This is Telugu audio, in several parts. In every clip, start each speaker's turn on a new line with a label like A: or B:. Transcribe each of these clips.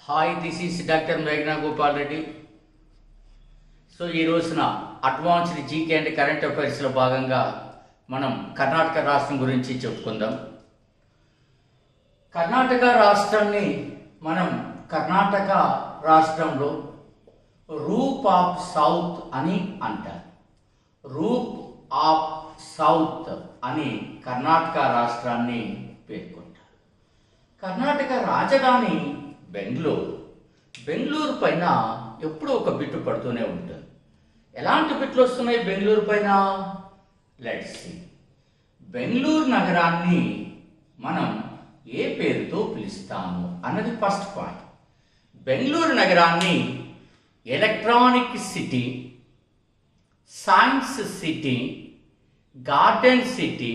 A: హాయ్, దిస్ ఈస్ డాక్టర్ మేఘనా గోపాల్ రెడ్డి. సో ఈ రోజున అడ్వాన్స్డ్ జీకే అండ్ కరెంట్ అఫైర్స్లో భాగంగా మనం కర్ణాటక రాష్ట్రం గురించి చెప్పుకుందాం. కర్ణాటక రాష్ట్రాన్ని మనం కర్ణాటక రాష్ట్రంలో రూప్ ఆఫ్ సౌత్ అని అంటారు. రూప్ ఆఫ్ సౌత్ అని కర్ణాటక రాష్ట్రాన్ని పేర్కొంటారు. కర్ణాటక రాజధాని బెంగళూరు పైన ఎప్పుడూ ఒక బిట్టు పడుతూనే ఉంటుంది. ఎలాంటి బిట్లు వస్తున్నాయి బెంగళూరు పైన? Let's see. బెంగళూరు నగరాన్ని మనం ఏ పేరుతో పిలుస్తాము అన్నది ఫస్ట్ పాయింట్. బెంగళూరు నగరాన్ని electronic city, science city, garden city,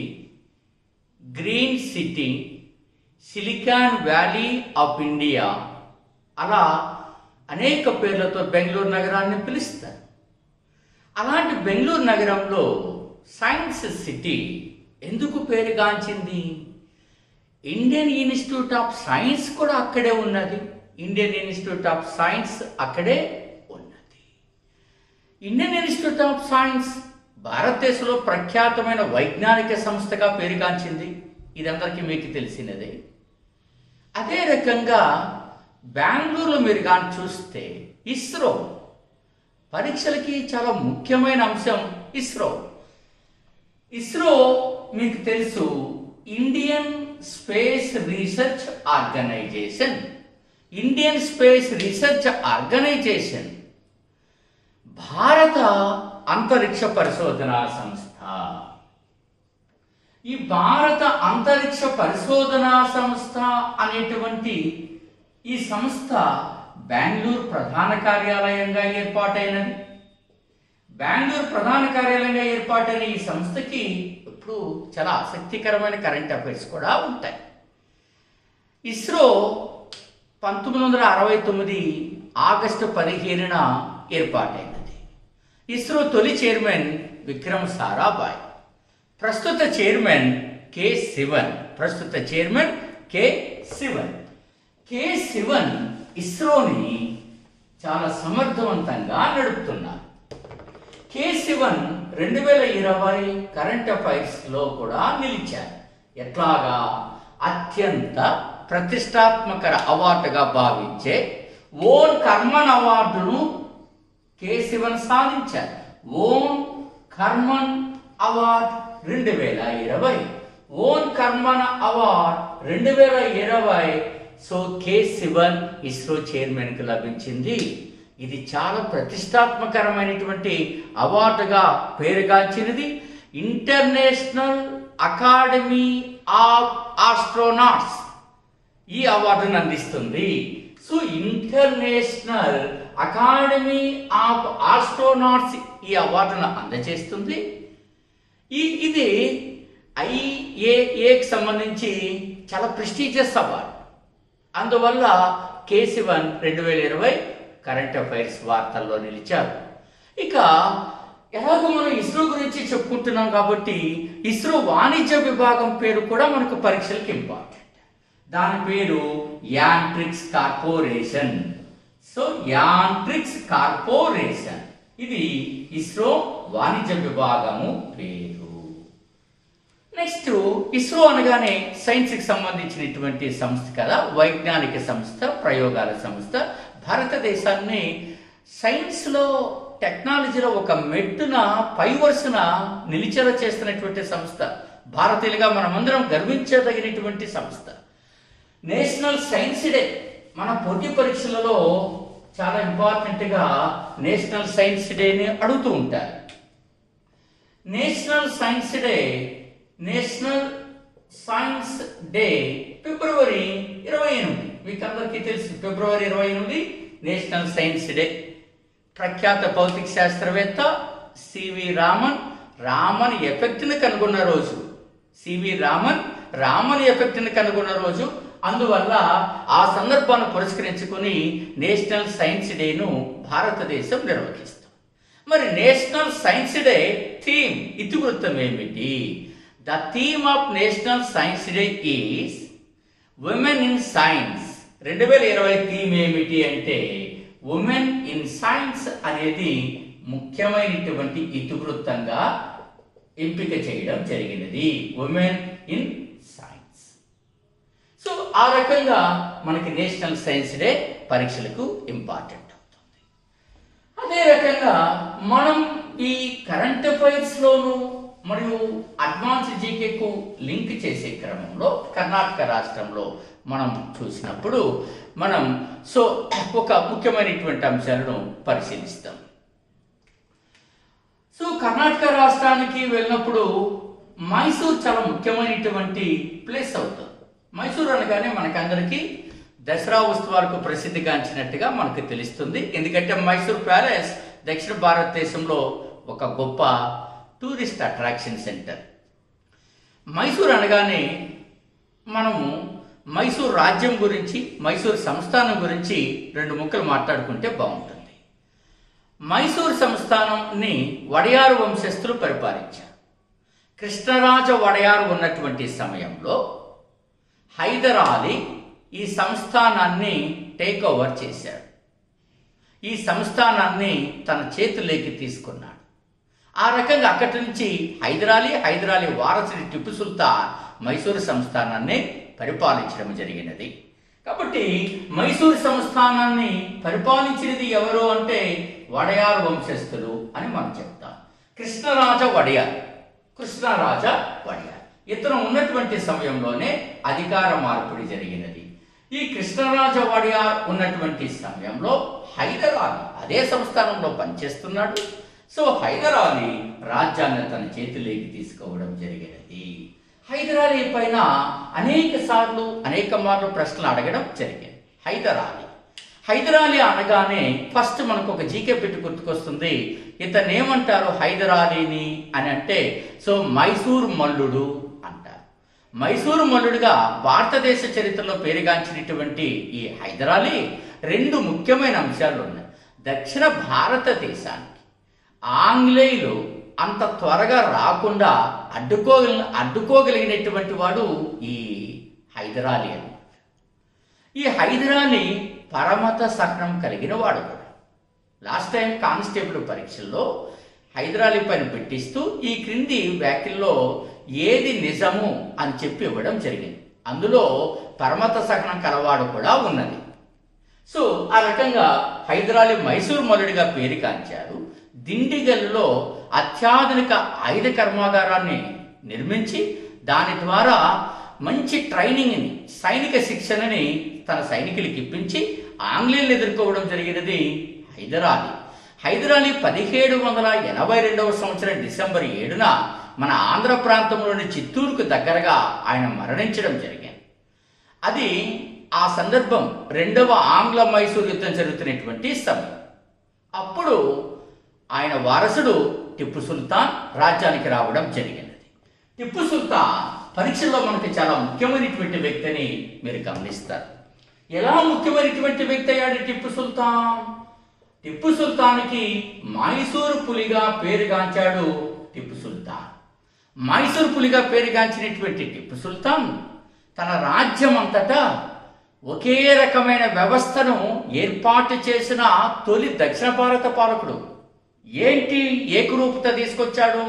A: green city, silicon valley of India, అలా అనేక పేర్లతో బెంగళూరు నగరాన్ని పిలుస్తారు. అలాంటి బెంగళూరు నగరంలో సైన్స్ సిటీ ఎందుకు పేరుగాంచింది? ఇండియన్ ఇన్స్టిట్యూట్ ఆఫ్ సైన్స్ కూడా అక్కడే ఉన్నది. ఇండియన్ ఇన్స్టిట్యూట్ ఆఫ్ సైన్స్ అక్కడే ఉన్నది. ఇండియన్ ఇన్స్టిట్యూట్ ఆఫ్ సైన్స్ భారతదేశంలో ప్రఖ్యాతమైన వైజ్ఞానిక సంస్థగా పేరుగాంచింది. ఇదందరికీ మీకు తెలిసినదే. అదే రకంగా బెంగళూరులో మీరు కానీ చూస్తే ఇస్రో, పరీక్షలకి చాలా ముఖ్యమైన అంశం ఇస్రో మీకు తెలుసు, Indian space research organisation. Indian space research organisation భారత అంతరిక్ష పరిశోధనా సంస్థ. ఈ భారత అంతరిక్ష పరిశోధనా సంస్థ అనేటువంటి ఈ సంస్థ బెంగళూరు ప్రధాన కార్యాలయంగా ఏర్పాటైనది. బెంగళూరు ప్రధాన కార్యాలయంగా ఏర్పాటైన ఈ సంస్థకి ఇప్పుడు చాలా ఆసక్తికరమైన కరెంట్ అఫైర్స్ కూడా ఉంటాయి. ఇస్రో 1969 ఆగస్టు 15న ఏర్పాటైనది. ఇస్రో తొలి చైర్మన్ విక్రమ్ సారాభాయ్. ప్రస్తుత చైర్మన్ కె శివన్. కె శివన్ ఇస్రోని చాలా సమర్థవంతంగా నడుపుతున్నారు. కె శివన్ 2020 కరెంట్ అఫైర్స్లో కూడా నిలిచారు. ఎట్లాగా? అత్యంత ప్రతిష్టాత్మక అవార్డుగా భావించే ఓన్ కర్మన్ అవార్డును కె శివన్ సాధించారు. Von Karman award 2020. Von Karman award 2020. So K Sivan ISRO chairman కు లభించింది. ఇది చాలా ప్రతిష్టాత్మకరమైనటువంటి అవార్డుగా పేరుగాంచినది. ఇంటర్నేషనల్ అకాడమీ ఆఫ్ ఆస్ట్రోనాట్స్ ఈ అవార్డును అందిస్తుంది. So international academy of astronauts ఈ అవార్డును అందజేస్తుంది. ఇది IAAకి సంబంధించి చాలా ప్రెస్టీజియస్ అవార్డు. అందువల్ల కె శివన్ 2020 కరెంట్ అఫైర్స్ వార్తల్లో నిలిచారు. ఇక ఎలాగో మనం ఇస్రో గురించి చెప్పుకుంటున్నాం కాబట్టి ఇస్రో వాణిజ్య విభాగం పేరు కూడా మనకు పరీక్షలకు ఇంపార్టెంట్. దాని పేరు Antrix corporation. So Antrix corporation ఇది ఇస్రో వాణిజ్య విభాగము పేరు. నెక్స్ట్, ఇస్రో అనగానే సైన్స్కి సంబంధించినటువంటి సంస్థ కదా, వైజ్ఞానిక సంస్థ, ప్రయోగాల సంస్థ. భారతదేశాన్ని సైన్స్లో, టెక్నాలజీలో ఒక మెట్టున పై వరుసన నిలిచేలా చేస్తున్నటువంటి సంస్థ. భారతీయులుగా మనమందరం గర్వించదగినటువంటి సంస్థ. నేషనల్ సైన్స్ డే మన పోటీ పరీక్షలలో చాలా ఇంపార్టెంట్గా నేషనల్ సైన్స్ డేని అడుగుతూ ఉంటారు. నేషనల్ సైన్స్ డే ఫిబ్రవరి 28. మీకు అందరికీ తెలుసు, ఫిబ్రవరి 28 నేషనల్ సైన్స్ డే. ప్రఖ్యాత భౌతిక శాస్త్రవేత్త సివి రామన్ ఎఫెక్ట్ని కనుగొన్న రోజు. రామన్ ఎఫెక్ట్ని కనుగొన్న రోజు. అందువల్ల ఆ సందర్భాన్ని పురస్కరించుకుని నేషనల్ సైన్స్ డేను భారతదేశం నిర్వహిస్తుంది. మరి నేషనల్ సైన్స్ డే థీమ్, ఇతివృత్తం ఏమిటి? The theme of National Science Day is Women in Science 2020 theme ఏమిటి అంటే ఉమెన్ ఇన్ సైన్స్ అనేది ముఖ్యమైనటువంటి ఇతివృత్తంగా ఎంపిక చేయడం జరిగినది. Women in science. సో ఆ రకంగా మనకి నేషనల్ సైన్స్ డే పరీక్షలకు ఇంపార్టెంట్ అవుతుంది. అదే రకంగా మనం ఈ కరెంట్ అఫైర్స్లోను మరియు అడ్వాన్స్ జీకేకు లింక్ చేసే క్రమంలో కర్ణాటక రాష్ట్రంలో మనం చూసినప్పుడు మనం ఒక ముఖ్యమైనటువంటి అంశాలను పరిశీలిస్తాం. సో కర్ణాటక రాష్ట్రానికి వెళ్ళినప్పుడు మైసూర్ చాలా ముఖ్యమైనటువంటి ప్లేస్ అవుతుంది. మైసూర్ అనగానే మనకందరికీ దసరా ఉత్సవాలకు ప్రసిద్ధిగాంచినట్టుగా మనకు తెలుస్తుంది. ఎందుకంటే మైసూర్ ప్యాలెస్ దక్షిణ భారతదేశంలో ఒక గొప్ప టూరిస్ట్ అట్రాక్షన్ సెంటర్. మైసూర్ అనగానే మనము మైసూర్ రాజ్యం గురించి, మైసూర్ సంస్థానం గురించి 2 ముక్కలు మాట్లాడుకుంటే బాగుంటుంది. మైసూర్ సంస్థానాన్ని వడయారు వంశస్థులు పరిపాలించారు. కృష్ణరాజ వడయారు ఉన్నటువంటి సమయంలో హైదర్ అలీ ఈ సంస్థానాన్ని టేక్ ఓవర్ చేశాడు. ఈ సంస్థానాన్ని తన చేతుల్లోకి తీసుకున్నాడు. ఆ రకంగా అక్కడి నుంచి హైదర్ అలీ వారసుడి టిప్పు సుల్తాన్ మైసూరు సంస్థానాన్ని పరిపాలించడం జరిగినది. కాబట్టి మైసూరు సంస్థానాన్ని పరిపాలించినది ఎవరు అంటే వడయార్ వంశస్థులు అని మనం చెప్తాం. కృష్ణరాజ వడయార్ ఇతను ఉన్నటువంటి సమయంలోనే అధికార మార్పిడి జరిగినది. ఈ కృష్ణరాజ వడయార్ ఉన్నటువంటి సమయంలో హైదర్ అలీ అదే సంస్థానంలో పనిచేస్తున్నాడు. సో హైదర్ అలీ రాజ్యాన్ని తన చేతిలోకి తీసుకోవడం జరిగినది. హైదర్ అలీ పైన అనేక మార్లు ప్రశ్నలు అడగడం జరిగింది. హైదర్ అలీ అనగానే ఫస్ట్ మనకు ఒక జీకే పెట్టి గుర్తుకొస్తుంది. ఇతను ఏమంటారు హైదర్ అలీని అని అంటే మైసూర్ మల్లుడు అంటారు. మైసూరు మల్లుడుగా భారతదేశ చరిత్రలో పేరుగాంచినటువంటి ఈ హైదర్ అలీ 2 ముఖ్యమైన అంశాలు ఉన్నాయి. దక్షిణ భారతదేశానికి ఆంగ్లేయులు అంత త్వరగా రాకుండా అడ్డుకోగలిగినటువంటి వాడు ఈ హైదర్ అలీ అని. ఈ హైదర్ అలీ పరమత సహనం కలిగిన వాడు కూడా. లాస్ట్ టైం కానిస్టేబుల్ పరీక్షల్లో హైదర్ అలీ పైన పెట్టిస్తూ ఈ క్రింది వ్యాఖ్యల్లో ఏది నిజము అని చెప్పి ఇవ్వడం జరిగింది. అందులో పరమత సహనం కలవాడు కూడా ఉన్నది. సో ఆ రకంగా హైదర్ అలీ మైసూర్ మల్లుడిగా పేరుగాంచారు. దిండిగల్లో అత్యాధునిక ఆయుధ కర్మాగారాన్ని నిర్మించి దాని ద్వారా మంచి ట్రైనింగ్ని, సైనిక శిక్షణని తన సైనికులకి ఇప్పించి ఆంగ్లేయులను ఎదుర్కోవడం జరిగినది హైదర్ అలీ. హైదర్ అలీ 1782 సంవత్సరం డిసెంబర్ 7న మన ఆంధ్ర ప్రాంతంలోని చిత్తూరుకు దగ్గరగా ఆయన మరణించడం జరిగింది. అది ఆ సందర్భం 2వ ఆంగ్ల మైసూర్ యుద్ధం జరుగుతున్నటువంటి సమయం. అప్పుడు ఆయన వారసుడు టిప్పు సుల్తాన్ రాజ్యానికి రావడం జరిగినది. టిప్పు సుల్తాన్ పరీక్షల్లో మనకి చాలా ముఖ్యమైనటువంటి వ్యక్తిని మీరు గమనిస్తారు. ఎలా ముఖ్యమైనటువంటి వ్యక్తి అయ్యాడు టిప్పు సుల్తాన్? టిప్పు సుల్తాన్కి మైసూరు పులిగా పేరుగాంచాడు టిప్పు సుల్తాన్. మైసూరు పులిగా పేరుగాంచినటువంటి టిప్పు సుల్తాన్ తన రాజ్యం అంతటా ఒకే రకమైన వ్యవస్థను ఏర్పాటు చేసిన తొలి దక్షిణ భారత పాలకుడు. ఏంటి ఏకరూపత తీసుకొచ్చాడు?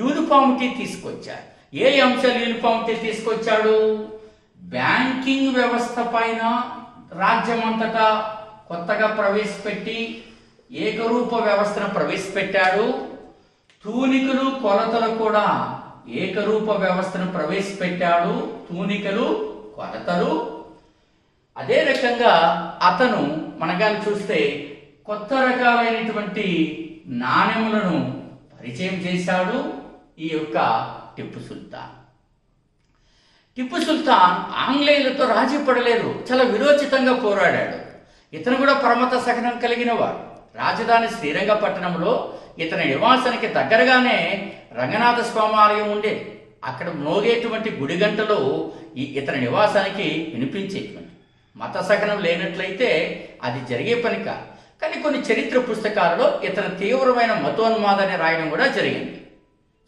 A: యూనిఫామిటీ తీసుకొచ్చాడు. ఏ అంశాలు యూనిఫామిటీ తీసుకొచ్చాడు? బ్యాంకింగ్ వ్యవస్థ పైన రాజ్యం అంతటా కొత్తగా ప్రవేశపెట్టి ఏకరూప వ్యవస్థను ప్రవేశపెట్టాడు. తూనికలు కొలతలు కూడా ఏకరూప వ్యవస్థను ప్రవేశపెట్టాడు. తూనికలు కొలతలు. అదే రకంగా అతను మనగాని చూస్తే కొత్త రకాలైనటువంటి నాణెములను పరిచయం చేశాడు ఈ యొక్క టిప్పు సుల్తాన్. టిప్పు సుల్తాన్ ఆంగ్లేయులతో రాజీ పడలేదు, చాలా విరోచితంగా పోరాడాడు. ఇతను కూడా పరమత సహనం కలిగిన వాడు. రాజధాని శ్రీరంగపట్టణంలో ఇతని నివాసానికి దగ్గరగానే రంగనాథ స్వామి ఆలయం ఉండేది. అక్కడ మోగేటువంటి గుడి గంటలు ఇతని నివాసానికి వినిపించేటువంటి. మత సహనం లేనట్లయితే అది జరిగే పని కాదు. కానీ కొన్ని చరిత్ర పుస్తకాలలో ఇతను తీవ్రమైన మతోన్మాదాన్ని రాయడం కూడా జరిగింది.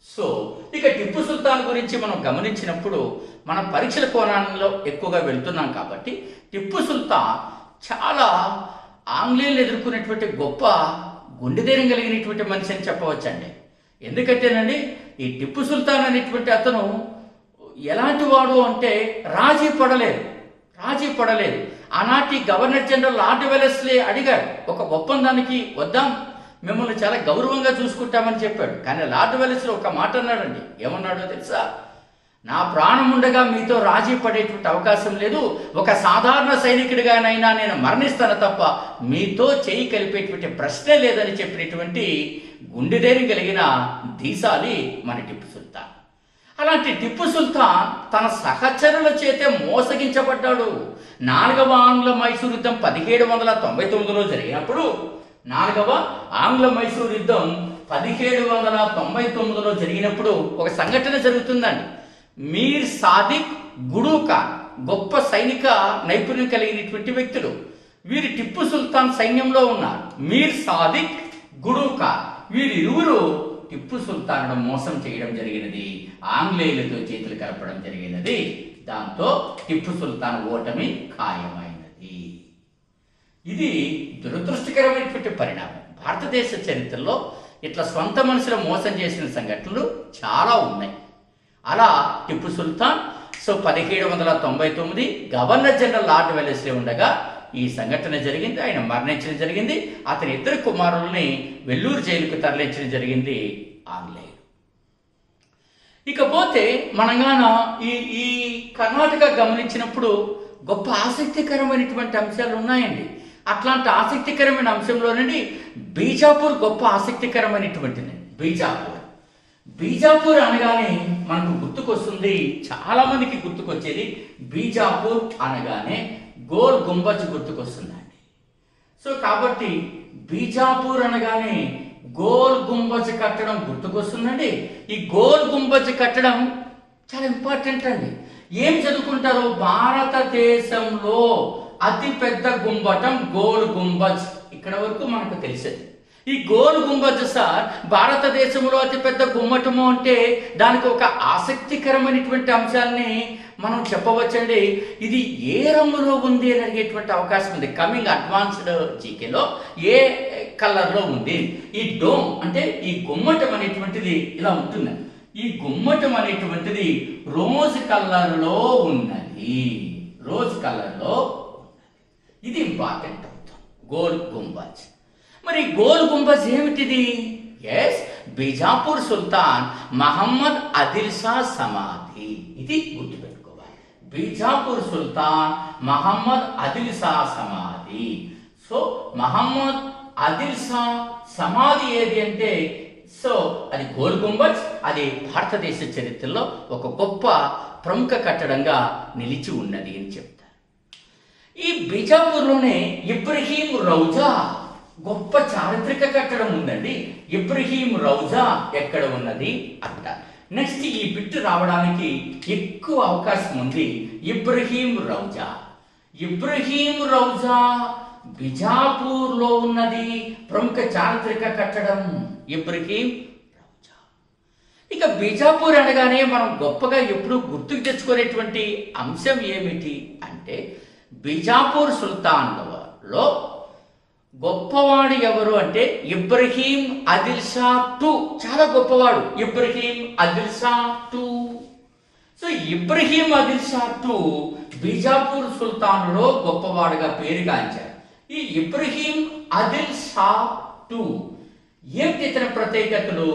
A: సో ఇక టిప్పు సుల్తాన్ గురించి మనం గమనించినప్పుడు మన పరీక్షల కోణంలో ఎక్కువగా వెళ్తున్నాం కాబట్టి టిప్పు సుల్తాన్ చాలా ఆంగ్లేయులు ఎదుర్కొనేటువంటి గొప్ప గుండె ధైర్యం కలిగినటువంటి మనిషి అని చెప్పవచ్చండి. ఎందుకంటేనండి ఈ టిప్పు సుల్తాన్ అనేటువంటి అతను ఎలాంటి వాడు అంటే రాజీ పడలేదు. ఆనాటి గవర్నర్ జనరల్ లార్డ్ వెలెస్లీ అడిగాడు, ఒక ఒప్పందానికి వద్దాం, మిమ్మల్ని చాలా గౌరవంగా చూసుకుంటామని చెప్పాడు. కానీ లార్డ్ వెలెస్లీ ఒక మాట అన్నాడండి. ఏమన్నాడో తెలుసా? నా ప్రాణం ఉండగా మీతో రాజీ పడేటువంటి అవకాశం లేదు. ఒక సాధారణ సైనికుడిగానైనా నేను మరణిస్తాను తప్ప మీతో చేయి కలిపేటువంటి ప్రశ్నే లేదని చెప్పినటువంటి గుండె ధైర్యం కలిగిన ధీశాలి మన టిప్పు సుల్తాన్. అలాంటి టిప్పు సుల్తాన్ తన సహచరుల చేతే మోసగించబడ్డాడు. 4వ ఆంగ్ల మైసూర్ యుద్ధం 1799లో జరిగినప్పుడు 4వ ఆంగ్ల మైసూర్ యుద్ధం 1799లో జరిగినప్పుడు ఒక సంఘటన జరుగుతుందండి. మీర్ సాదిక్ గుడు ఖాన్ గొప్ప సైనిక నైపుణ్యం కలిగినటువంటి వ్యక్తులు. వీరి టిప్పు సుల్తాన్ సైన్యంలో ఉన్నారు. మీర్ సాదిక్ గుడు ఖాన్ వీరిరువురు టిప్పు సుల్తాన్ను మోసం చేయడం జరిగినది. ఆంగ్లేయులతో చేతులు కలపడం జరిగినది. దాంతో టిప్పు సుల్తాన్ ఓటమి ఖాయమైనది. ఇది దురదృష్టకరమైనటువంటి పరిణామం. భారతదేశ చరిత్రలో ఇట్లా సొంత మనుషులు మోసం చేసిన సంఘటనలు చాలా ఉన్నాయి. అలా Tipu Sultan 1799 governor general lord Wellesley ఉండగా ఈ సంఘటన జరిగింది. ఆయన మరణించడం జరిగింది. అతని 2 కుమారుల్ని వెల్లూరు జైలుకు తరలించడం జరిగింది ఆంగ్లేయులు. ఇకపోతే మనంగాన ఈ కర్ణాటక గమనించినప్పుడు గొప్ప ఆసక్తికరమైనటువంటి అంశాలు ఉన్నాయండి. అట్లాంటి ఆసక్తికరమైన అంశంలోనండి బీజాపూర్ గొప్ప ఆసక్తికరమైనటువంటిది. బీజాపూర్ అనగానే మనకు గుర్తుకొస్తుంది, చాలా మందికి గుర్తుకొచ్చేది బీజాపూర్ అనగానే గోల్ గుంబజ్ గుర్తుకొస్తుందండి. సో కాబట్టి బీజాపూర్ అనగానే గోల్ గుంబజ్ కట్టడం గుర్తుకొస్తుందండి. ఈ గోల్ గుంబజ్ కట్టడం చాలా ఇంపార్టెంట్ అండి. ఏం చదువుకుంటారో, భారతదేశంలో అతి పెద్ద గుంబటం గోల్ గుంబజ్. ఇక్కడ వరకు మనకు తెలిసేది. ఈ గోల్ గుంబజ్ సార్ భారతదేశంలో అతిపెద్ద గుమ్మటము అంటే దానికి ఒక ఆసక్తికరమైనటువంటి అంశాన్ని మనం చెప్పవచ్చండి. ఇది ఏ రంగులో ఉంది అని అడిగేటువంటి అవకాశం ఉంది. కమింగ్ అడ్వాన్స్డ్ జీకేలో ఏ కలర్లో ఉంది. ఈ డోమ్ అంటే ఈ గుమ్మటం అనేటువంటిది ఇలా ఉంటుంది. ఈ గుమ్మటం అనేటువంటిది రోజ్ కలర్లో ఉన్నది. ఇది ఇంపార్టెంట్ అవుతుంది. గోల్ గుంబజ్. మరి గోల్ గుంబజ్ ఏమిటిది? ఎస్, బీజాపూర్ సుల్తాన్ మహమ్మద్ ఆదిల్ షా సమాధి. ఇది గుర్తుపెట్టుకోవాలి. బీజాపూర్ సుల్తాన్ మహమ్మద్ ఆదిల్ షా సమాధి. సో మహమ్మద్ ఆదిల్ షా సమాధి ఏది అంటే అది గోల్ గుంబజ్. అది భారతదేశ చరిత్రలో ఒక గొప్ప ప్రముఖ కట్టడంగా నిలిచి ఉన్నది అని చెప్తారు. ఈ బీజాపూర్లోనే ఇబ్రహీం రౌజా గొప్ప చారిత్రక కట్టడం ఉందండి. ఇబ్రహీం రౌజా ఎక్కడ ఉన్నది అంట. నెక్స్ట్ ఈ బిట్ రావడానికి ఎక్కువ అవకాశం ఉంది. ఇబ్రహీం రౌజా బిజాపూర్లో ఉన్నది ప్రముఖ చారిత్రక కట్టడం ఇబ్రహీం రౌజా. ఇక బీజాపూర్ అనగానే మనం గొప్పగా ఎప్పుడు గుర్తుకు తెచ్చుకునేటువంటి అంశం ఏమిటి అంటే బీజాపూర్ సుల్తాన్లలో గొప్పవాడు ఎవరు అంటే ఇబ్రహీం ఆదిల్ షా II. చాలా గొప్పవాడు Ibrahim Adil Shah II. So Ibrahim Adil Shah II Bijapur సుల్తానులో గొప్పవాడుగా పేరుగాంచారు. ఈ ఇబ్రహీం ఆదిల్ షా II ఏమిటి ఇతని ప్రత్యేకతలు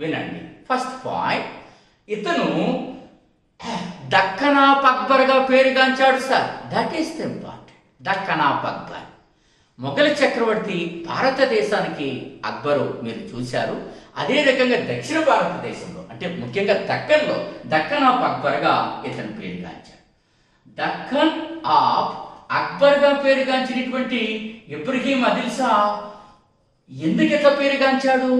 A: వినండి. ఫస్ట్ పాయింట్, ఇతను దక్కనాఫ్ అక్బర్గా పేరుగాంచాడు sir. That is the important. Deccan of Akbar Mughal చక్రవర్తి. భారతదేశానికి అక్బరు మీరు చూశారు. అదే రకంగా దక్షిణ భారతదేశంలో అంటే ముఖ్యంగా దక్కన్లో దక్కన్ ఆఫ్ అక్బర్గా ఇతను పేరుగాంచాడు. దక్కన్ ఆఫ్ అక్బర్గా పేరుగాంచినటువంటి ఇబ్రహీం ఆదిల్ షా ఎందుకు ఇట్లా పేరుగాంచాడు?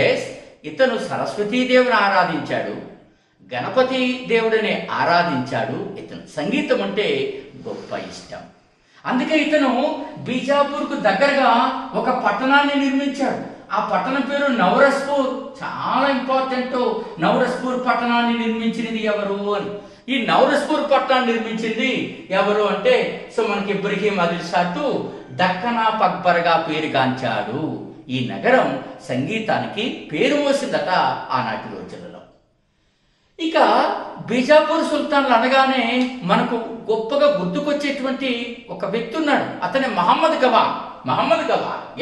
A: ఎస్, ఇతను సరస్వతీదేవిని ఆరాధించాడు, గణపతి దేవుడిని ఆరాధించాడు. ఇతను సంగీతం అంటే గొప్ప ఇష్టం. అందుకే ఇతను బీజాపూర్కు దగ్గరగా ఒక పట్టణాన్ని నిర్మించాడు. ఆ పట్టణం పేరు నవరస్పూర్. చాలా ఇంపార్టెంట్. నవరస్పూర్ పట్టణాన్ని నిర్మించినది ఎవరు అని. ఈ నవరస్పూర్ పట్టణాన్ని నిర్మించింది ఎవరు అంటే సో మనకి ఇబ్రహీం ఆదిల్ షాటు దక్కనా అక్బర్గా పేరుగాంచాడు. ఈ నగరం సంగీతానికి పేరు మోసిందట ఆనాటి రోజులలో. ఇక బీజాపూర్ సుల్తాన్లు అనగానే మనకు గొప్పగా గుర్తుకొచ్చేటువంటి ఒక వ్యక్తి ఉన్నాడు. అతనే మహమ్మద్ గవాన్.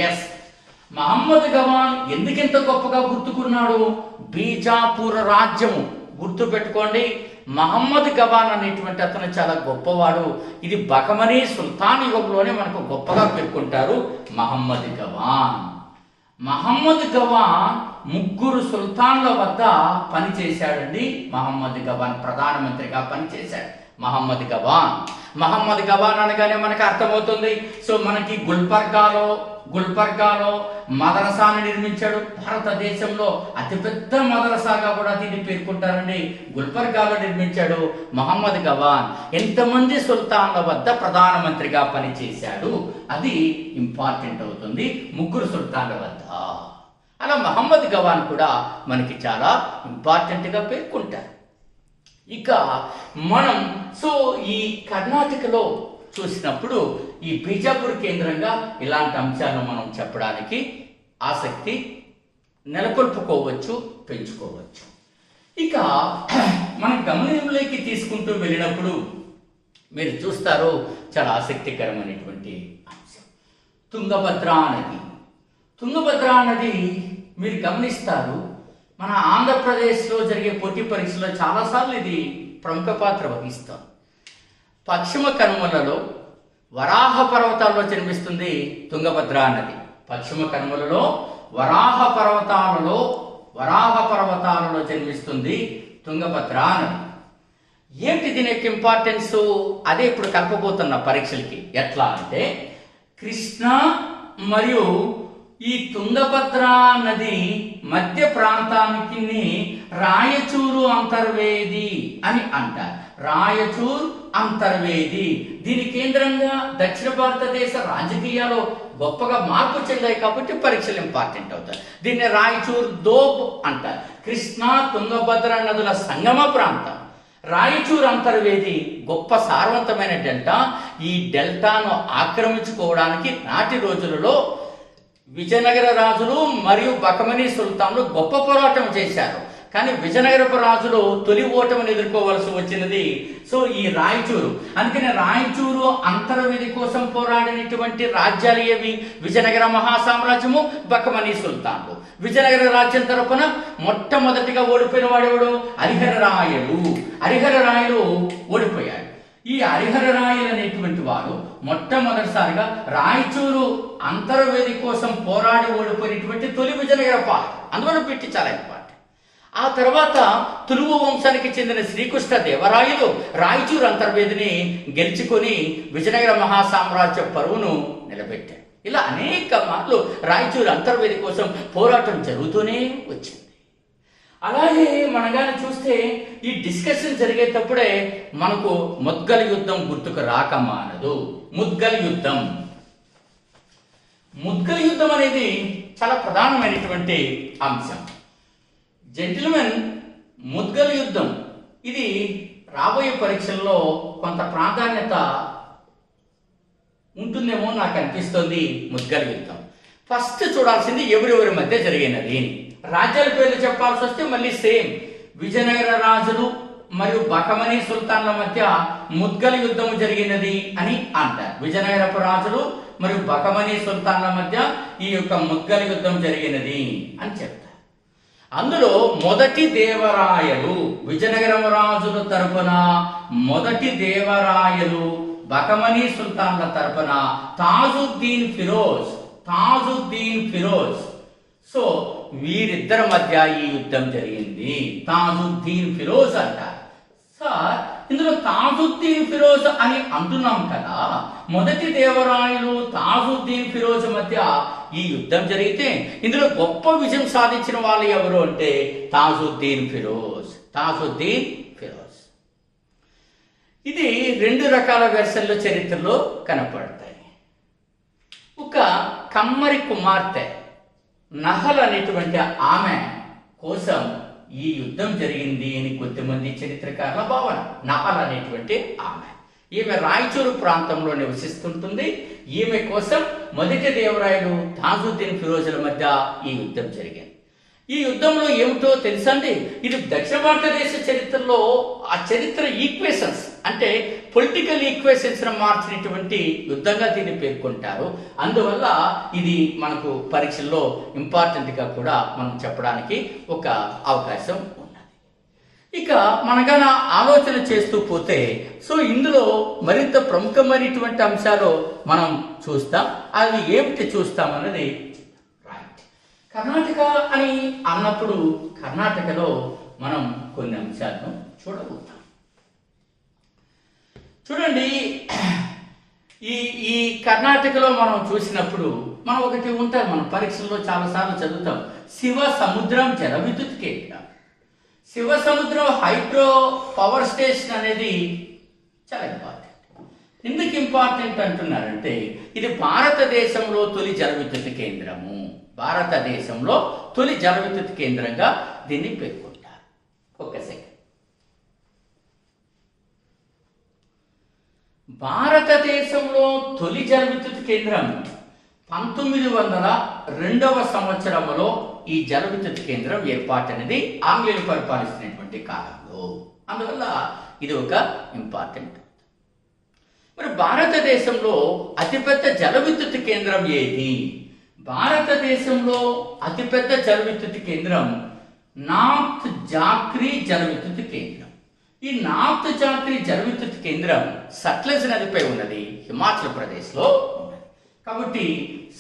A: ఎస్, మహమ్మద్ గవాన్ ఎందుకెంత గొప్పగా గుర్తుకున్నాడు? బీజాపూర్ రాజ్యము గుర్తు పెట్టుకోండి. మహమ్మద్ గవాన్ అనేటువంటి అతను చాలా గొప్పవాడు. ఇది బహమనీ సుల్తాన్ యుగంలోనే మనకు గొప్పగా పేర్కొంటారు. మహమ్మద్ గవాన్ ముగ్గురు సుల్తాన్ల వద్ద పనిచేశాడండి. మహమ్మద్ గవాన్ ప్రధానమంత్రిగా పనిచేశాడు. మహమ్మద్ గవాన్ అనగానే మనకు అర్థమవుతుంది. సో మనకి గుల్బర్గాలో మదరసాను నిర్మించాడు. భారతదేశంలో అతిపెద్ద మదరసాగా కూడా దీన్ని పేర్కొంటారండి. గుల్బర్గాలో నిర్మించాడు మహమ్మద్ గవాన్. ఎంతమంది సుల్తాన్ల వద్ద ప్రధానమంత్రిగా పనిచేశాడు అది ఇంపార్టెంట్ అవుతుంది. ముగ్గురు సుల్తాన్ల వద్ద. అలా మహమ్మద్ గవాన్ కూడా మనకి చాలా ఇంపార్టెంట్గా పేర్కొంటారు. ఇక మనం సో ఈ కర్ణాటకలో చూసినప్పుడు ఈ బీజాపూర్ కేంద్రంగా ఇలాంటి అంశాలను మనం చెప్పడానికి ఆసక్తి నెలకొల్పుకోవచ్చు, పెంచుకోవచ్చు. ఇక మనం గమనంలోకి తీసుకుంటూ వెళ్ళినప్పుడు మీరు చూస్తారు చాలా ఆసక్తికరమైనటువంటి అంశం తుంగభద్రా నది మీరు గమనిస్తారు. మన ఆంధ్రప్రదేశ్లో జరిగే పోటీ పరీక్షలో చాలాసార్లు ఇది ప్రముఖ పాత్ర వహిస్తాం. పశ్చిమ కనుమలలో వరాహ పర్వతాల్లో జన్మిస్తుంది తుంగభద్రా నది. పశ్చిమ కనుమలలో వరాహ పర్వతాలలో జన్మిస్తుంది తుంగభద్రా నది. ఏంటి దీని యొక్క ఇంపార్టెన్స్? అదే ఇప్పుడు కలపబోతున్న పరీక్షలకి. ఎట్లా అంటే కృష్ణ మరియు ఈ తుంగభద్రా నది మధ్య ప్రాంతానికి రాయచూరు అంతర్వేది అని అంటారు. రాయచూర్ అంతర్వేది. దీని కేంద్రంగా దక్షిణ భారతదేశ రాజకీయాలు గొప్పగా మార్పు చెందాయి కాబట్టి పరీక్షలు ఇంపార్టెంట్ అవుతాయి. దీన్ని రాయచూర్ దోబ్ అంటారు. కృష్ణా తుంగభద్ర నదుల సంగమ ప్రాంతం రాయచూర్ అంతర్వేది గొప్ప సారవంతమైన డెల్టా. ఈ డెల్టాను ఆక్రమించుకోవడానికి నాటి రోజులలో విజయనగర రాజులు మరియు బహమనీ సుల్తాన్లు గొప్ప పోరాటం చేశారు. కానీ విజయనగరపు రాజులు తొలి ఓటమిని ఎదుర్కోవలసి వచ్చినది. సో ఈ రాయచూరు, అందుకని రాయచూరు అంతర్వేది కోసం పోరాడినటువంటి రాజ్యాలు ఏవి? విజయనగర మహాసామ్రాజ్యము, బహమనీ సుల్తాన్లు. విజయనగర రాజ్యం తరపున మొట్టమొదటిగా ఓడిపోయిన వాడెవడు? హరిహర రాయలు ఓడిపోయాడు. ఈ హరిహర రాయలు అనేటువంటి వారు మొట్టమొదటిసారిగా రాయచూరు అంతర్వేది కోసం పోరాడి ఓడిపోయినటువంటి తొలి విజయనగర పాలన. అందువల్ల పెట్టి చాలా ఇంపార్టెంట్. ఆ తర్వాత తులువు వంశానికి చెందిన శ్రీకృష్ణదేవరాయలు రాయచూరు అంతర్వేదిని గెలుచుకొని విజయనగర మహాసామ్రాజ్య పరువును నిలబెట్టారు. ఇలా అనేక మార్లు రాయచూరు అంతర్వేది కోసం పోరాటం జరుగుతూనే వచ్చింది. అలాగే మనగానే చూస్తే ఈ డిస్కషన్ జరిగేటప్పుడే మనకు ముద్గల్ యుద్ధం గుర్తుకు రాకమానదు. ముద్గల్ యుద్ధం అనేది చాలా ప్రధానమైనటువంటి అంశం. జెంటిల్మెన్, ముద్గల్ యుద్ధం ఇది రాబోయే పరీక్షల్లో కొంత ప్రాధాన్యత ఉంటుందేమో నాకు అనిపిస్తుంది. ముద్గల్ యుద్ధం ఫస్ట్ చూడాల్సింది ఎవరెవరి మధ్య జరిగినది. రాజ్యాల పేర్లు చెప్పాల్సి వస్తే మళ్ళీ సేమ్. విజయనగర రాజులు మరియు బహమనీ సుల్తాన్ల మధ్య ముద్గల్ యుద్ధం జరిగినది అని అంటారు. విజయనగరపు రాజులు మరియు బహమనీ సుల్తాన్ల మధ్య ఈ యొక్క ముద్గల్ యుద్ధం జరిగినది అని చెప్తారు. అందులో మొదటి దేవరాయలు విజయనగరం రాజుల తరపున, మొదటి దేవరాయలు బహమనీ సుల్తాన్ల తరపున తాజుద్దీన్ ఫిరోజ్. సో వీరిద్దరి మధ్య ఈ యుద్ధం జరిగింది. తాజుద్దీన్ ఫిరోజ్ అంటారు. సార్, ఇందులో తాజుద్దీన్ ఫిరోజ్ అని అంటున్నాం కదా. మొదటి దేవరాయలు తాజుద్దీన్ ఫిరోజ్ మధ్య ఈ యుద్ధం జరిగితే ఇందులో గొప్ప విజయం సాధించిన వాళ్ళు ఎవరు అంటే తాజుద్దీన్ ఫిరోజ్. ఇది రెండు రకాల వెర్షన్లు చరిత్రలో కనపడతాయి. ఒక కమ్మరి కుమార్తె నహల్ అనేటువంటి ఆమె కోసం ఈ యుద్ధం జరిగింది అని కొద్దిమంది చరిత్రకారుల భావన. నహల్ అనేటువంటి ఆమె, ఈమె రాయచూరు ప్రాంతంలో నివసిస్తుంటుంది. ఈమె కోసం మొదటి దేవరాయలు తాజుద్దీన్ ఫిరోజుల మధ్య ఈ యుద్ధం జరిగింది. ఈ యుద్ధంలో ఏమిటో తెలుసండి, ఇది దక్షిణ భారతదేశ చరిత్రలో ఆ చరిత్ర ఈక్వేషన్స్ అంటే పొలిటికల్ ఈక్వేషన్స్ మార్చినటువంటి యుద్ధంగా దీన్ని పేర్కొంటారు. అందువల్ల ఇది మనకు పరీక్షల్లో ఇంపార్టెంట్గా కూడా మనం చెప్పడానికి ఒక అవకాశం ఉన్నది. ఇక మనగాన ఆలోచన చేస్తూ పోతే ఇందులో మరింత ప్రముఖమైనటువంటి అంశాలు మనం చూస్తాం. అవి ఏమిటి చూస్తామన్నది కర్ణాటక అని అన్నప్పుడు కర్ణాటకలో మనం కొన్ని అంశాలను చూడబోతాం. చూడండి, ఈ కర్ణాటకలో మనం చూసినప్పుడు మనం ఒకటి ఉంటాం, మన పరీక్షల్లో చాలాసార్లు చదువుతాం, శివ సముద్రం జల విద్యుత్ కేంద్రం. శివ సముద్రం హైడ్రో పవర్ స్టేషన్ అనేది చాలా ఇంపార్టెంట్. ఎందుకు ఇంపార్టెంట్ అంటున్నారంటే ఇది భారతదేశంలో తొలి జల విద్యుత్ కేంద్రము. భారతదేశంలో తొలి జల విద్యుత్ కేంద్రంగా దీన్ని పేర్కొంటారు. ఒక సెకండ్. భారతదేశంలో తొలి జల విద్యుత్ కేంద్రం 1902వ సంవత్సరంలో ఈ జల విద్యుత్ కేంద్రం ఏర్పాటనేది ఆంగ్లేయులు పరిపాలిస్తున్నటువంటి కాలంలో. అందువల్ల ఇది ఒక ఇంపార్టెంట్. మరి భారతదేశంలో అతిపెద్ద జల విద్యుత్ కేంద్రం ఏది? భారతదేశంలో అతిపెద్ద జల విద్యుత్ కేంద్రం నార్త్ జాక్రీ జల విద్యుత్ కేంద్రం. ఈ నార్త్ జాక్రీ జల విద్యుత్ కేంద్రం సట్లెజ్ నదిపై ఉన్నది, హిమాచల్ ప్రదేశ్లో ఉన్నది. కాబట్టి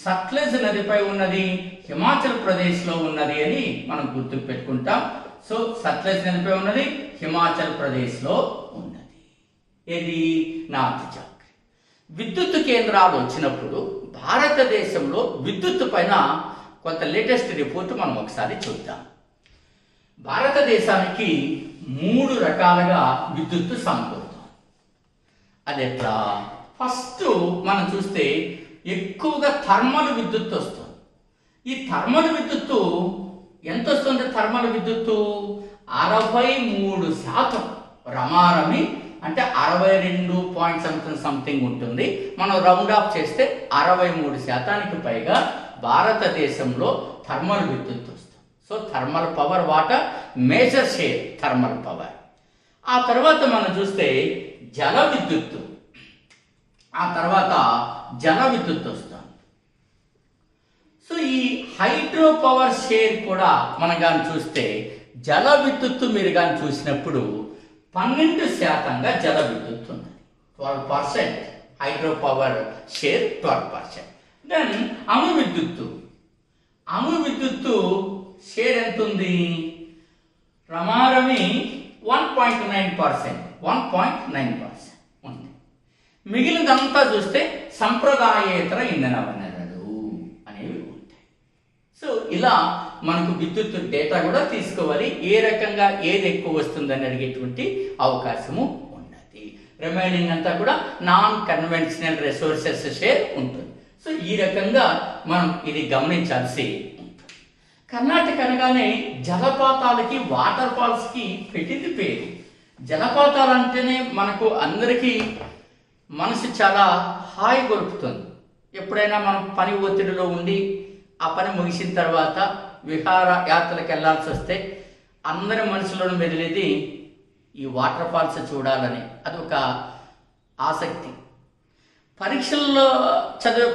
A: సట్లెజ్ నదిపై ఉన్నది, హిమాచల్ ప్రదేశ్లో ఉన్నది అని మనం గుర్తుకు పెట్టుకుంటాం. సట్లెజ్ నదిపై ఉన్నది, హిమాచల్ ప్రదేశ్లో ఉన్నది. ఏది? నార్త్ జాక్రీ. విద్యుత్ కేంద్రాలు వచ్చినప్పుడు భారతదేశంలో విద్యుత్ పైన కొంత లేటెస్ట్ రిపోర్ట్ మనం ఒకసారి చూద్దాం. భారతదేశానికి 3 రకాలుగా విద్యుత్ సమకూరుతుంది. అది ఎట్లా? ఫస్ట్ మనం చూస్తే ఎక్కువగా థర్మల్ విద్యుత్ వస్తుంది. ఈ థర్మల్ విద్యుత్తు ఎంత వస్తుంది? థర్మల్ విద్యుత్తు 63% రమారమి, అంటే 62 సంథింగ్ ఉంటుంది. మనం రౌండ్ ఆఫ్ చేస్తే 63% పైగా భారతదేశంలో థర్మల్ విద్యుత్ వస్తుంది. Thermal power water major share thermal power. ఆ తర్వాత మనం చూస్తే జల విద్యుత్తు, ఆ తర్వాత జల విద్యుత్ వస్తుంది. ఈ హైడ్రో పవర్ షేర్ కూడా మనం కానీ చూస్తే జల విద్యుత్తు మీరు కానీ చూసినప్పుడు 12% జల విద్యుత్ ఉన్నది. 12% హైడ్రో పవర్ షేర్ 12%. దెన్ అణు విద్యుత్తు, అణు విద్యుత్తు షేర్ ఎంత ఉంది? రమారమి 1.9% ఉంది. మిగిలినదంతా చూస్తే సంప్రదాయేతర ఇంధన వనరులు అనేవి ఉంటాయి. ఇలా మనకు విద్యుత్ డేటా కూడా తీసుకోవాలి. ఏ రకంగా ఏది ఎక్కువ వస్తుందని అడిగేటువంటి అవకాశము ఉన్నది. రిమైనింగ్ అంతా కూడా నాన్ కన్వెన్షనల్ రిసోర్సెస్ షేర్ ఉంటుంది. ఈ రకంగా మనం ఇది గమనించాల్సి ఉంటుంది. కర్ణాటక అనగానే జలపాతాలకి, వాటర్ ఫాల్స్కి పెట్టింది పేరు. జలపాతాలు అంటేనే మనకు అందరికీ మనసు చాలా హాయి గొలుపుతుంది. ఎప్పుడైనా మనం పని ఒత్తిడిలో ఉండి ఆ పని ముగిసిన తర్వాత విహార యాత్రలకు వెళ్ళాల్సి వస్తే అందరి మనసులోనూ మెదిలేది ఈ వాటర్ ఫాల్స్ చూడాలని. అదొక ఆసక్తి. పరీక్షల్లో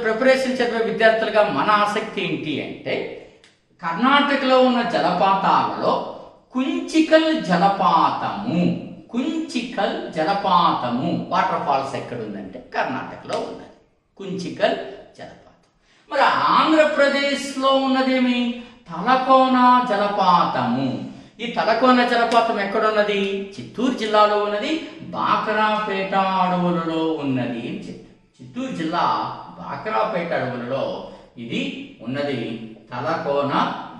A: ప్రిపరేషన్ చదివే విద్యార్థులుగా మన ఆసక్తి ఏంటి అంటే కర్ణాటకలో ఉన్న జలపాతాలలో కుంచికల్ జలపాతము వాటర్ ఫాల్స్ ఎక్కడుందంటే కర్ణాటకలో ఉన్నది కుంచికల్ జలపాతం. మరి ఆంధ్రప్రదేశ్లో ఉన్నదేమి? తలకోన జలపాతము. ఈ తలకోన జలపాతం ఎక్కడున్నది? చిత్తూరు జిల్లాలో ఉన్నది, బాకరాపేట అడవులలో ఉన్నది అని చెప్పారు. చిత్తూరు జిల్లా బాకరాపేట అడవులలో ఇది ఉన్నది, తలకోన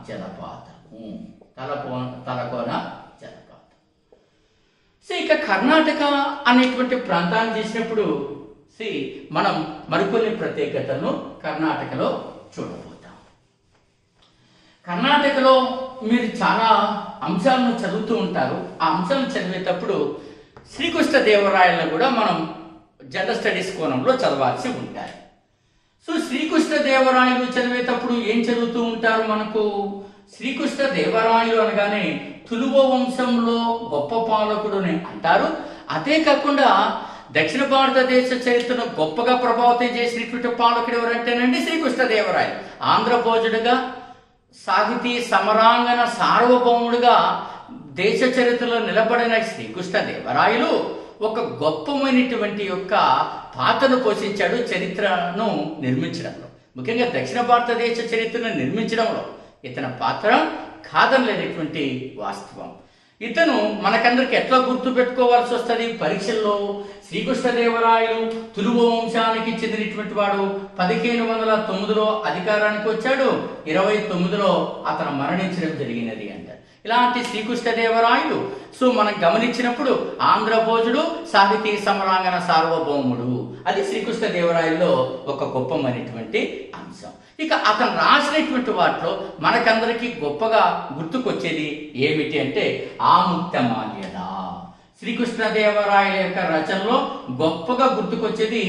A: జలపాతము. తలకోన జలపాతం. ఇక కర్ణాటక అనేటువంటి ప్రాంతాన్ని చేసినప్పుడు మనం మరికొన్ని ప్రత్యేకతలను కర్ణాటకలో చూడబోతాం. కర్ణాటకలో మీరు చాలా అంశాలను చదువుతూ ఉంటారు. ఆ అంశాలను చదివేటప్పుడు శ్రీకృష్ణదేవరాయలను కూడా మనం జనరల్ స్టడీస్ కోణంలో చదవాల్సి ఉంటారు. సో శ్రీకృష్ణదేవరాయలు చదివేటప్పుడు ఏం చదువుతూ ఉంటారు? మనకు శ్రీకృష్ణదేవరాయలు అనగానే తులువ వంశంలో గొప్ప పాలకుడు అని అంటారు. అదే కాకుండా దక్షిణ భారతదేశ చరిత్రను గొప్పగా ప్రభావితం చేసినటువంటి పాలకుడు ఎవరంటేనండి శ్రీకృష్ణదేవరాయలు. ఆంధ్రభోజుడుగా, సాహితీ సమరాంగణ సార్వభౌముడుగా దేశ చరిత్రలో నిలబడిన శ్రీకృష్ణదేవరాయలు ఒక గొప్పమైనటువంటి యొక్క పాత్రను పోషించాడు చరిత్రను నిర్మించడంలో. ముఖ్యంగా దక్షిణ భారతదేశ చరిత్రను నిర్మించడంలో ఇతని పాత్ర కాదనలేనటువంటి వాస్తవం. ఇతను మనకందరికి ఎట్లా గుర్తు పెట్టుకోవాల్సి వస్తుంది పరీక్షల్లో? శ్రీకృష్ణదేవరాయలు తులువ వంశానికి చెందినటువంటి వాడు. 1509లో అధికారానికి వచ్చాడు, 29లో అతను మరణించడం జరిగినది అంటారు. ఇలాంటి శ్రీకృష్ణదేవరాయలు సో మనం గమనించినప్పుడు ఆంధ్రభోజుడు, సాహితీ సమరాంగణ సార్వభౌముడు, అది శ్రీకృష్ణదేవరాయల్లో ఒక గొప్పమైనటువంటి అంశం. ఇక అతను రాసినటువంటి వాటిలో మనకందరికీ గొప్పగా గుర్తుకొచ్చేది ఏమిటి అంటే ఆముక్తమాల్యద. శ్రీకృష్ణదేవరాయల యొక్క రచనలో గొప్పగా గుర్తుకొచ్చేది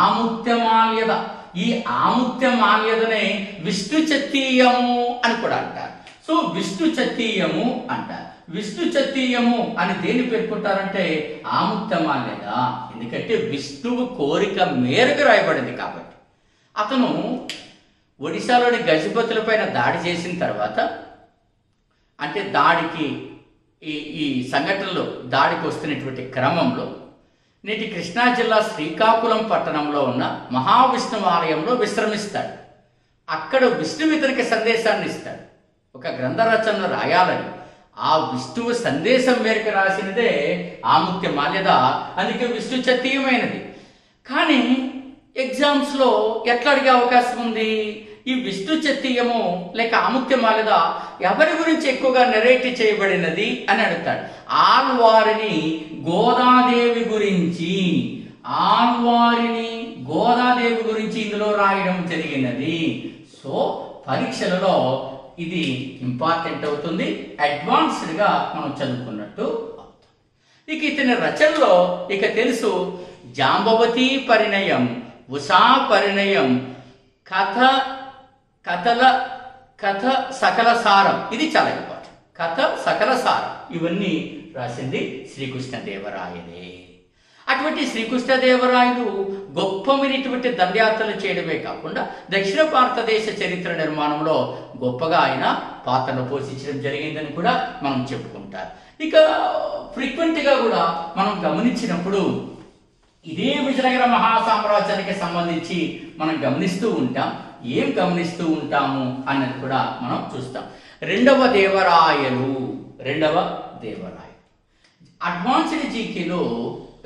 A: ఆముక్తమాల్యద. ఈ ఆముక్తమాల్యదనే విష్ణు చత్తీయము అని కూడా అంటారు. సో విష్ణు చత్తీయము అంటారు. విష్ణు చత్తీయము అని దేని పేర్కొంటారంటే ఆముక్తమాల్యద. ఎందుకంటే విష్ణువు కోరిక మేరకు రాయబడింది కాబట్టి. అతను ఒడిశాలోని గజపతులపైన దాడి చేసిన తర్వాత, అంటే దాడికి ఈ సంఘటనలో దాడికి వస్తున్నటువంటి క్రమంలో నేటి కృష్ణా జిల్లా శ్రీకాకుళం పట్టణంలో ఉన్న మహావిష్ణువు ఆలయంలో విశ్రమిస్తాడు. అక్కడ విష్ణువు ఇతనికి సందేశాన్ని ఇస్తాడు, ఒక గ్రంథ రచనను రాయాలని. ఆ విష్ణువు సందేశం మేరకు రాసినదే ఆముక్తమాల్యద. అందుకే విష్ణు చత్తీయమైనది. కానీ ఎగ్జామ్స్లో ఎట్లా అడిగే అవకాశం ఉంది? ఈ విష్ణు చత్తీయము లేక ఆముక్తమాల్యద ఎవరి గురించి ఎక్కువగా నెరేట్ చేయబడినది అని అడుగుతాడు. ఆళ్వారిని గోదాదేవి గురించి, ఆళ్వారిని గోదాదేవి గురించి ఇందులో రాయడం జరిగినది. సో పరీక్షలలో ఇది ఇంపార్టెంట్ అవుతుంది, అడ్వాన్స్డ్గా మనం చదువుకున్నట్టు అవుతుంది. ఇక ఇతని రచనలో ఇక తెలుసు జాంబవతి పరిణయం, ఉషా పరిణయం, కథ సకల సారం, ఇది చాలా ఇంపార్టెంట్. కథ సకల సారం ఇవన్నీ రాసింది శ్రీకృష్ణదేవరాయలే. అటువంటి శ్రీకృష్ణదేవరాయలు గొప్పమైనటువంటి దండయాత్రలు చేయడమే కాకుండా దక్షిణ భారతదేశ చరిత్ర నిర్మాణంలో గొప్పగా ఆయన పాత్రను పోషించడం జరిగిందని కూడా మనం చెప్పుకుంటారు. ఇక ఫ్రీక్వెంట్గా కూడా మనం గమనించినప్పుడు ఇదే విజయనగర మహాసామ్రాజ్యానికి సంబంధించి మనం గమనిస్తూ ఉంటాం. ఏం గమనిస్తూ ఉంటాము అన్నది కూడా మనం చూస్తాం. రెండవ దేవరాయలు అడ్వాన్స్డ్ జీకేలో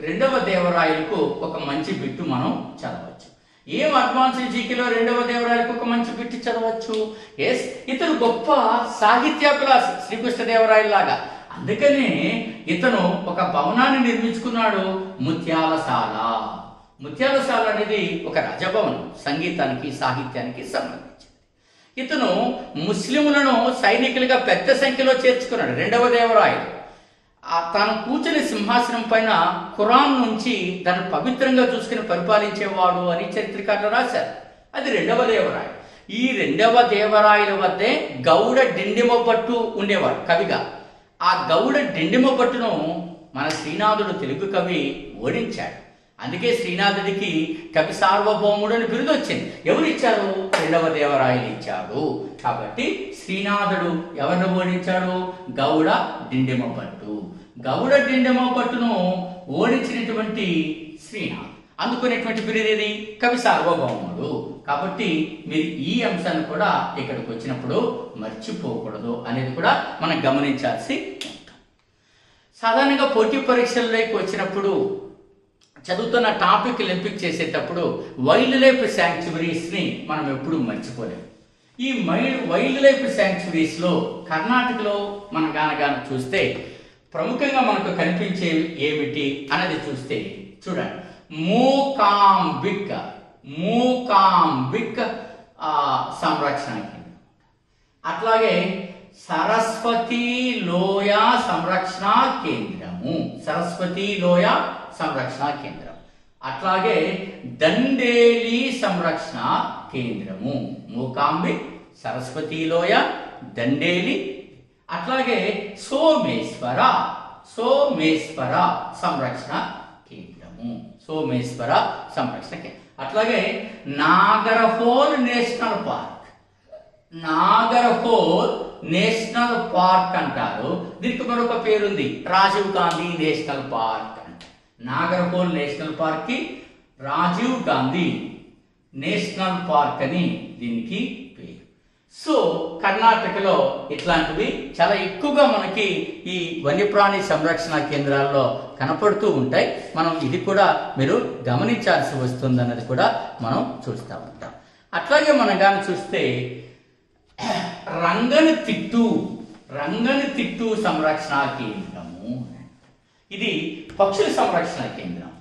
A: రెండవ దేవరాయలకు ఒక మంచి బిట్టు మనం చదవచ్చు. ఏం అడ్వాన్స్డ్ జీకేలో రెండవ దేవరాయలకు ఒక మంచి బిట్టు చదవచ్చు? ఎస్, ఇతను గొప్ప సాహిత్యాభిలాషి శ్రీకృష్ణదేవరాయల లాగా. అందుకనే ఇతను ఒక భవనాన్ని నిర్మించుకున్నాడు, ముత్యాలశాల. ముత్యాలశాల అనేది ఒక రాజభవనం, సంగీతానికి సాహిత్యానికి సంబంధించింది. ఇతను ముస్లింలను సైనికులుగా పెద్ద సంఖ్యలో చేర్చుకున్నాడు రెండవ దేవరాయలు. తాను కూర్చుని సింహాసనం పైన ఖురాన్ నుంచి దాన్ని పవిత్రంగా చూసుకుని పరిపాలించేవాడు అని చరిత్రకారులు రాశారు. అది రెండవ దేవరాయలు. ఈ రెండవ దేవరాయల వద్దే గౌడ డిండిమపట్టు ఉండేవాడు కవిగా. ఆ గౌడ డిండిమపట్టును మన శ్రీనాథుడు తెలుగు కవి ఓడించాడు. అందుకే శ్రీనాథుడికి కవి సార్వభౌముడు అని బిరుదు వచ్చింది. ఎవరు ఇచ్చారు? రెండవ దేవరాయలు ఇచ్చాడు. కాబట్టి శ్రీనాథుడు ఎవరిని ఓడించాడు? గౌడ డిండిమపట్టు. గౌడ డిండిమపట్టును ఓడించినటువంటి శ్రీనాథ్ అందుకునేటువంటి బిరుదు ఏది? కవి సార్వభౌముడు. కాబట్టి మీరు ఈ అంశాన్ని కూడా ఇక్కడికి వచ్చినప్పుడు మర్చిపోకూడదు అనేది కూడా మనం గమనించాల్సి ఉంటుంది. సాధారణంగా పోటీ పరీక్షల్లోకి వచ్చినప్పుడు చదువుతున్న టాపిక్ ఎంపిక చేసేటప్పుడు వైల్డ్ లైఫ్ శాంక్చురీస్ని మనం ఎప్పుడూ మర్చిపోలేము. ఈ వైల్డ్ లైఫ్ శాంక్చురీస్లో కర్ణాటకలో మనం గాన చూస్తే ప్రముఖంగా మనకు కనిపించేవి ఏమిటి అన్నది చూస్తే చూడండి, మూకాంబిక్ సంరక్షణ కేంద్రం. అట్లాగే సరస్వతి లోయ సంరక్షణ కేంద్రము, సరస్వతి లోయ సంరక్షణ కేంద్రం. అట్లాగే దండేలి సంరక్షణ కేంద్రము, మూకాంబి, సరస్వతి లోయ, దండేలి. అట్లాగే సోమేశ్వర సంరక్షణ కేంద్రము, సోమేశ్వర సంరక్షణ కేంద్రం. అట్లాగే Nagarhole national park, Nagarhole national park అంటారు. దీనికి మరొక పేరుంది, రాజీవ్ గాంధీ నేషనల్ పార్క్ అంట. నాగర్హోల్ నేషనల్ పార్క్ కి రాజీవ్ గాంధీ నేషనల్ పార్క్ అని దీనికి పేరు. సో కర్ణాటకలో ఇట్లాంటివి చాలా ఎక్కువగా మనకి ఈ వన్యప్రాణి సంరక్షణ కేంద్రాల్లో కనపడుతూ ఉంటాయి. మనం ఇది కూడా మీరు గమనించాల్సి వస్తుంది అన్నది కూడా మనం చూస్తూ ఉంటాం. అట్లాగే మనం కానీ చూస్తే రంగనతిట్టు సంరక్షణ కేంద్రము, ఇది పక్షుల సంరక్షణ కేంద్రం.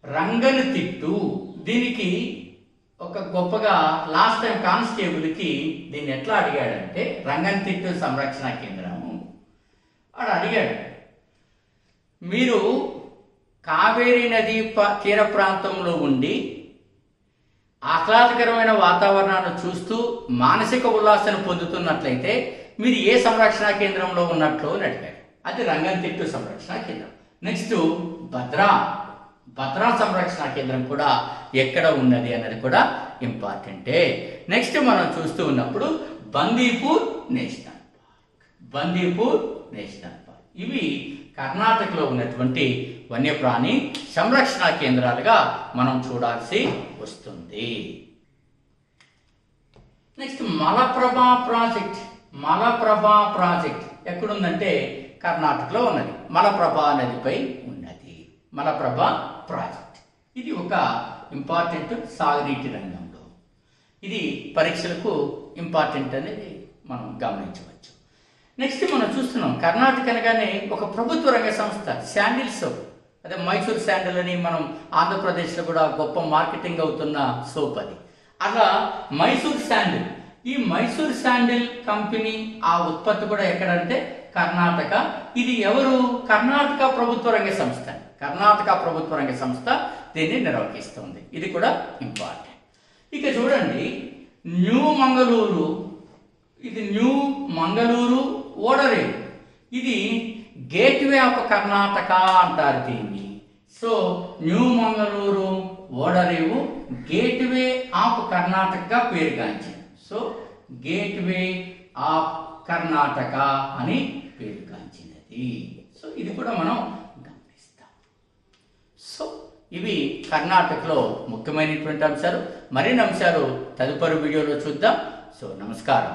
A: రంగనతిట్టు దీనికి ఒక గొప్పగా లాస్ట్ టైం కానిస్టేబుల్కి దీన్ని ఎట్లా అడిగాడంటే, రంగనతిట్టు సంరక్షణ కేంద్రము వాడు అడిగాడు, మీరు కావేరీ నది తీర ప్రాంతంలో ఉండి ఆహ్లాదకరమైన వాతావరణాన్ని చూస్తూ మానసిక ఉల్లాసాన్ని పొందుతున్నట్లయితే మీరు ఏ సంరక్షణ కేంద్రంలో ఉన్నట్లు అని అడిగాడు. అది రంగనతిట్టు సంరక్షణ కేంద్రం. నెక్స్ట్ భద్రా సంరక్షణ కేంద్రం కూడా ఎక్కడ ఉన్నది అన్నది కూడా ఇంపార్టెంటే. నెక్స్ట్ మనం చూస్తూ ఉన్నప్పుడు బందీపూర్ నేషనల్ పార్క్. ఇవి కర్ణాటకలో ఉన్నటువంటి వన్యప్రాణి సంరక్షణ కేంద్రాలుగా మనం చూడాల్సి వస్తుంది. నెక్స్ట్ మలప్రభా ప్రాజెక్ట్ ఎక్కడుందంటే కర్ణాటకలో ఉన్నది. మలప్రభా నదిపై ఉన్నది మలప్రభా ప్రాజెక్ట్. ఇది ఒక ఇంపార్టెంట్ సాగునీటి రంగంలో, ఇది పరీక్షలకు ఇంపార్టెంట్ అనేది మనం గమనించవచ్చు. నెక్స్ట్ మనం చూస్తున్నాం కర్ణాటక అనగానే ఒక ప్రభుత్వ రంగ సంస్థ శాండిల్ సోప్, అదే మైసూర్ శాండిల్ అని మనం ఆంధ్రప్రదేశ్లో కూడా గొప్ప మార్కెటింగ్ అవుతున్న సోప్ అది. అలా ఈ మైసూర్ శాండిల్ కంపెనీ ఆ ఉత్పత్తి కూడా ఎక్కడంటే కర్ణాటక. ఇది ఎవరు? కర్ణాటక ప్రభుత్వ రంగ సంస్థ దీన్ని నిర్వహిస్తుంది. ఇది కూడా ఇంపార్టెంట్. ఇక చూడండి న్యూ మంగళూరు ఓడరేవు, ఇది గేట్వే ఆఫ్ కర్ణాటక అంటారు దీన్ని. సో న్యూ మంగళూరు ఓడరేవు గేట్వే ఆఫ్ కర్ణాటకగా పేరుగాంచింది. సో గేట్వే ఆఫ్ కర్ణాటక అని పేరుగాంచినది. సో ఇది కూడా మనం గమనిస్తాం. సో ఇవి కర్ణాటకలో ముఖ్యమైనటువంటి అంశాలు. మరిన్ని అంశాలు తదుపరి వీడియోలో చూద్దాం. సో నమస్కారం.